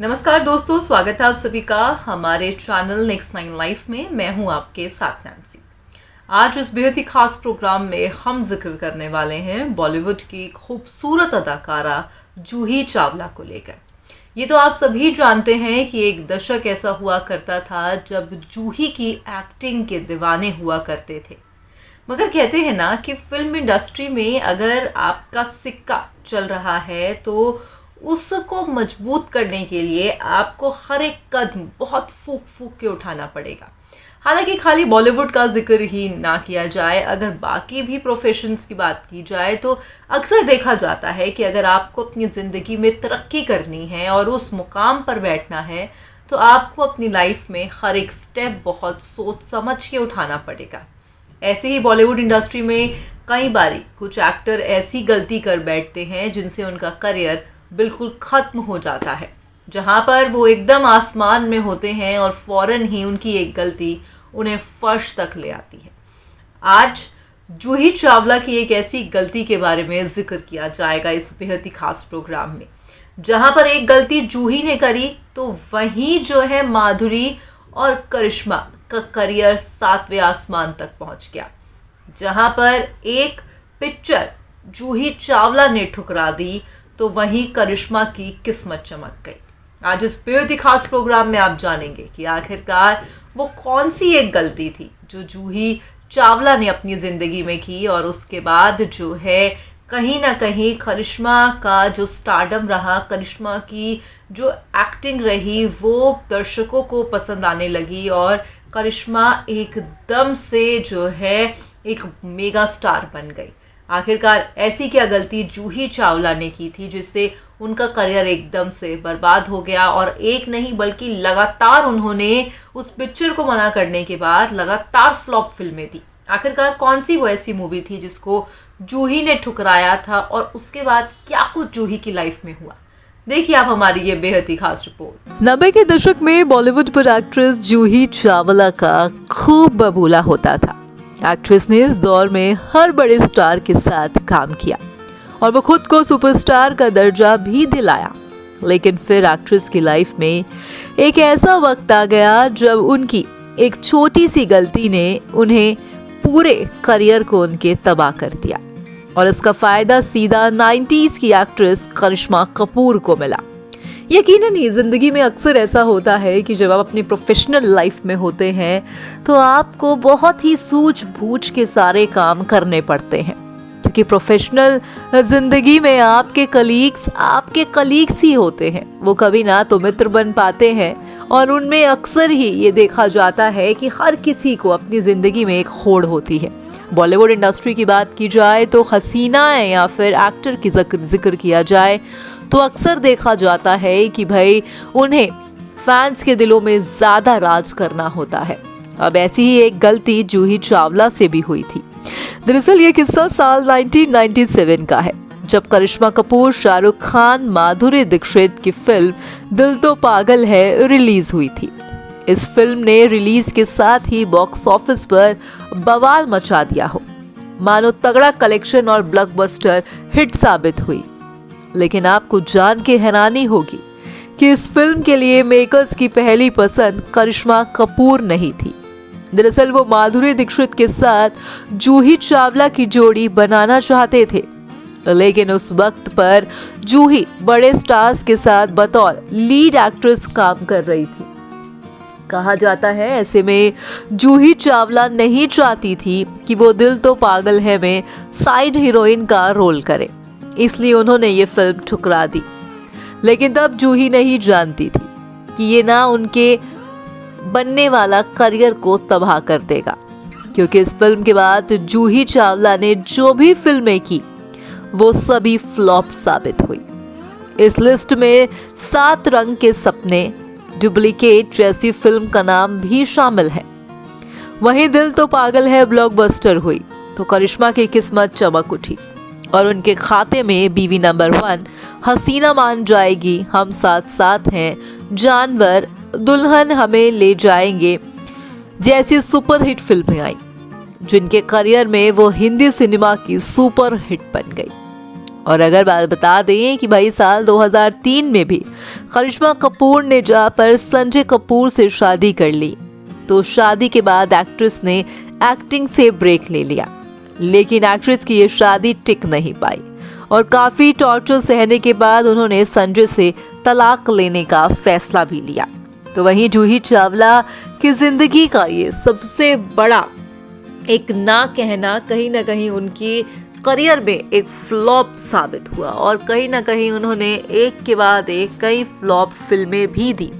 नमस्कार दोस्तों, स्वागत है आप सभी का हमारे चैनल नेक्स्ट 9 लाइफ में। मैं हूं आपके साथ नैन्सी। आज इस बेहद ही खास प्रोग्राम में हम जिक्र करने वाले हैं बॉलीवुड की खूबसूरत अदाकारा जूही चावला को लेकर। ये तो आप सभी जानते हैं कि एक दशक ऐसा हुआ करता था जब जूही की एक्टिंग के दीवाने हुआ करते थे। मगर कहते हैं ना कि फिल्म इंडस्ट्री में अगर आपका सिक्का चल रहा है तो उसको मजबूत करने के लिए आपको हर एक कदम बहुत फूक फूक के उठाना पड़ेगा। हालांकि खाली बॉलीवुड का जिक्र ही ना किया जाए, अगर बाकी भी प्रोफेशंस की बात की जाए तो अक्सर देखा जाता है कि अगर आपको अपनी ज़िंदगी में तरक्की करनी है और उस मुकाम पर बैठना है तो आपको अपनी लाइफ में हर एक स्टेप बहुत सोच समझ के उठाना पड़ेगा। ऐसे ही बॉलीवुड इंडस्ट्री में कई बारी कुछ एक्टर ऐसी गलती कर बैठते हैं जिनसे उनका करियर बिल्कुल ख़त्म हो जाता है, जहाँ पर वो एकदम आसमान में होते हैं और फ़ौरन ही उनकी एक गलती उन्हें फर्श तक ले आती है। आज जूही चावला की एक ऐसी गलती के बारे में जिक्र किया जाएगा इस बेहद ही खास प्रोग्राम में, जहाँ पर एक गलती जूही ने करी तो वहीं जो है माधुरी और करिश्मा का करियर 7वें आसमान तक पहुँच गया। जहाँ पर एक पिक्चर जूही चावला ने ठुकरा दी तो वहीं करिश्मा की किस्मत चमक गई। आज इस बेहद ही खास प्रोग्राम में आप जानेंगे कि आखिरकार वो कौन सी एक गलती थी जो जूही चावला ने अपनी ज़िंदगी में की और उसके बाद जो है कहीं ना कहीं करिश्मा का जो स्टारडम रहा, करिश्मा की जो एक्टिंग रही वो दर्शकों को पसंद आने लगी और करिश्मा एकदम से जो है एक मेगा स्टार बन गई। आखिरकार ऐसी क्या गलती जूही चावला ने की थी जिससे उनका करियर एकदम से बर्बाद हो गया और एक नहीं बल्कि लगातार उन्होंने उस पिक्चर को मना करने के बाद लगातार फ्लॉप फिल्में दी। आखिरकार कौन सी वो ऐसी मूवी थी जिसको जूही ने ठुकराया था और उसके बाद क्या कुछ जूही की लाइफ में हुआ, देखिए आप हमारी ये बेहद ही खास रिपोर्ट। 90 के दशक में बॉलीवुड पर एक्ट्रेस जूही चावला का खूब बबूला होता था। एक्ट्रेस ने इस दौर में हर बड़े स्टार के साथ काम किया और वो खुद को सुपरस्टार का दर्जा भी दिलाया। लेकिन फिर एक्ट्रेस की लाइफ में एक ऐसा वक्त आ गया जब उनकी एक छोटी सी गलती ने उन्हें पूरे करियर को उनके तबाह कर दिया और इसका फायदा सीधा 90s की एक्ट्रेस करिश्मा कपूर को मिला। यकीनन ही जिंदगी में अक्सर ऐसा होता है कि जब आप अपनी प्रोफेशनल लाइफ में होते हैं तो आपको बहुत ही सूझबूझ के सारे काम करने पड़ते हैं, क्योंकि प्रोफेशनल जिंदगी में आपके कलीग्स ही होते हैं। वो कभी ना तो मित्र बन पाते हैं और उनमें अक्सर ही ये देखा जाता है कि हर किसी को अपनी जिंदगी में एक होड़ होती है। बॉलीवुड इंडस्ट्री की बात की जाए तो हसीना या फिर एक्टर की जिक्र किया जाए तो अक्सर देखा जाता है कि भाई उन्हें फैंस के दिलों में ज़्यादा राज करना होता है। अब ऐसी ही एक गलती जूही चावला से भी हुई थी। दरअसल ये किस्सा साल 1997 का है, जब करिश्मा कपूर, शाहरुख खान, माधुरी दीक्षित की फिल्म दिल तो पागल है रिलीज हुई थी। इस फिल्म ने रिलीज के साथ ही बॉक्स ऑफिस पर बवाल मचा दिया हो, मानो तगड़ा कलेक्शन और ब्लॉकबस्टर हिट साबित हुई। लेकिन आपको जान के हैरानी होगी कि इस फिल्म के लिए मेकर्स की पहली पसंद करिश्मा कपूर नहीं थी। दरअसल वो माधुरी दीक्षित के साथ जूही चावला की जोड़ी बनाना चाहते थे, लेकिन उस वक्त पर जूही बड़े स्टार्स के साथ बतौर लीड एक्ट्रेस काम कर रही थी। कहा जाता है ऐसे में जूही चावला नहीं चाहती थी कि वो दिल तो पागल है में साइड हीरोइन का रोल करे, इसलिए उन्होंने ये फिल्म ठुकरा दी। लेकिन तब जूही नहीं जानती थी कि ये ना उनके बनने वाला करियर को तबाह कर देगा, क्योंकि इस फिल्म के बाद जूही चावला ने जो भी फिल्में की वो सभी फ्लॉप साबित हुई। इस लिस्ट में 7 रंग के सपने, डुप्लीकेट जैसी फिल्म का नाम भी शामिल है। वहीं दिल तो पागल है ब्लॉकबस्टर हुई तो करिश्मा की किस्मत चमक उठी और उनके खाते में बीवी नंबर 1, हसीना मान जाएगी, हम साथ साथ हैं, जानवर, दुल्हन हमें ले जाएंगे जैसी सुपरहिट फिल्में आई, जिनके करियर में वो हिंदी सिनेमा की सुपर हिट बन गई। और अगर बात बता दें कि भाई साल 2003 में भी करिश्मा कपूर ने जहाँ पर संजय कपूर से शादी कर ली, तो शादी के बाद एक्ट्रेस ने एक्टिंग से ब्रेक ले लिया। लेकिन एक्ट्रेस की ये शादी टिक नहीं पाई और काफी टॉर्चर सहने के बाद उन्होंने संजय से तलाक लेने का फैसला भी लिया। तो वहीं जूही चावला की जिंदगी का ये सबसे बड़ा एक ना कहना कहीं ना कहीं उनकी करियर में एक फ्लॉप साबित हुआ और कहीं ना कहीं उन्होंने एक के बाद एक कई फ्लॉप फिल्में भी दी।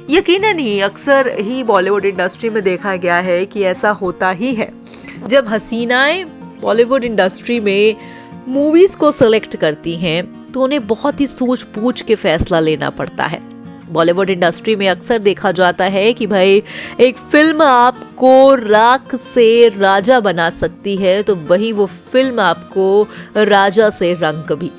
यकीनन ही अक्सर ही बॉलीवुड इंडस्ट्री में देखा गया है कि ऐसा होता ही है। जब हसीनाएं बॉलीवुड इंडस्ट्री में मूवीज को सिलेक्ट करती हैं तो उन्हें बहुत ही सूझबूझ के फैसला लेना पड़ता है। बॉलीवुड इंडस्ट्री में अक्सर देखा जाता है कि भाई एक फिल्म आपको राख से राजा बना सकती है, तो वही वो फिल्म आपको राजा से रंक भी।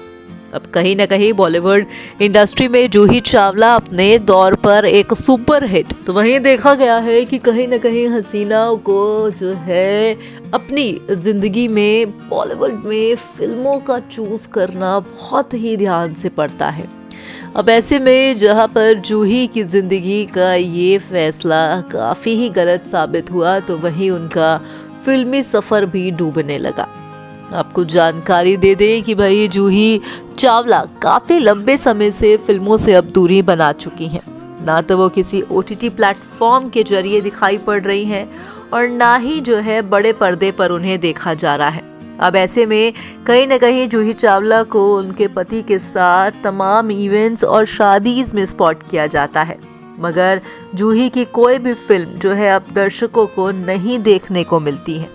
अब कहीं ना कहीं बॉलीवुड इंडस्ट्री में जूही चावला अपने दौर पर एक सुपर हिट, तो वहीं देखा गया है कि कहीं ना कहीं हसीनाओं को जो है अपनी जिंदगी में बॉलीवुड में फिल्मों का चूज करना बहुत ही ध्यान से पड़ता है। अब ऐसे में जहाँ पर जूही की ज़िंदगी का ये फैसला काफ़ी ही गलत साबित हुआ, तो वहीं उनका फिल्मी सफ़र भी डूबने लगा। आपको जानकारी दे दें कि भाई जूही चावला काफ़ी लंबे समय से फिल्मों से अब दूरी बना चुकी हैं। ना तो वो किसी OTT प्लेटफॉर्म के जरिए दिखाई पड़ रही हैं और ना ही जो है बड़े पर्दे पर उन्हें देखा जा रहा है। अब ऐसे में कहीं ना कहीं जूही चावला को उनके पति के साथ तमाम इवेंट्स और शादीज में स्पॉट किया जाता है, मगर जूही की कोई भी फिल्म जो है अब दर्शकों को नहीं देखने को मिलती है।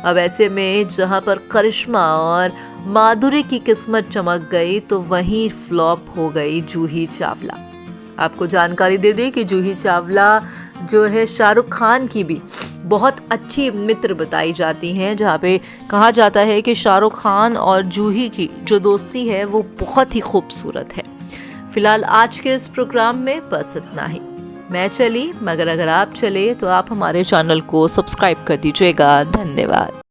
अब ऐसे में जहां पर करिश्मा और माधुरी की किस्मत चमक गई, तो वहीं फ्लॉप हो गई जूही चावला। आपको जानकारी दे दें कि जूही चावला जो है शाहरुख खान की भी बहुत अच्छी मित्र बताई जाती हैं, जहाँ पे कहा जाता है कि शाहरुख खान और जूही की जो दोस्ती है वो बहुत ही खूबसूरत है। फिलहाल आज के इस प्रोग्राम में बस इतना ही। मैं चली, मगर अगर आप चले तो आप हमारे चैनल को सब्सक्राइब कर दीजिएगा। धन्यवाद।